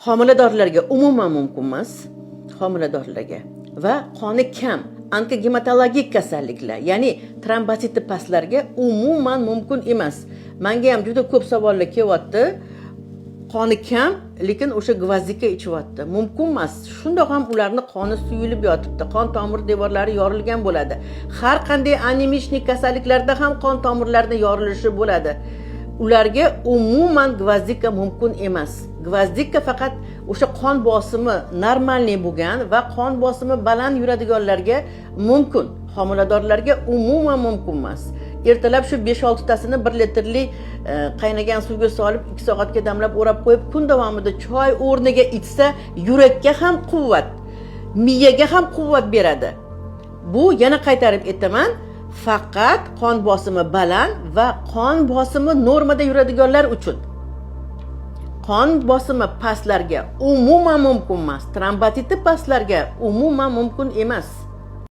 Homiladorlarga umuman mumkin emas, homiladorlarga va qoni kam onkogematologik kasalliklar, ya'ni trombositi pastlarga umuman mumkin emas. Menga ham juda ko'p savollar kelyapti. Qoni kam, lekin o'sha gvazdika ichyapti. Mumkin emas. Shundoq ham ularning qoni suyulib yotibdi. Qon tomir devorlari yorilgan bo'ladi. Har qanday anemishnik kasalliklarda ham qon tomirlarining yorilishi bo'ladi. Ularga umuman gvazdika mumkin emas. Gvazdika faqat o'sha qon bosimi normalniy bo'lgan va qon bosimi baland yuradiganlarga mumkin. Homiladorlarga umuman mumkin emas. Ertalab shu 5-6 tasini 1 litrli qaynagan suvga solib 2 soatga damlab o'rab qo'yib kun davomida choy o'rniga ichsa, yurakka ham quvvat, miyaga ham quvvat beradi. Bu yana qaytarib aytaman, faqat qon bosimi baland va qon bosimi normada yuradiganlar uchun. Qon bosimi pastlarga umuman mumkin emas, trombositi pastlarga umuman mumkin emas.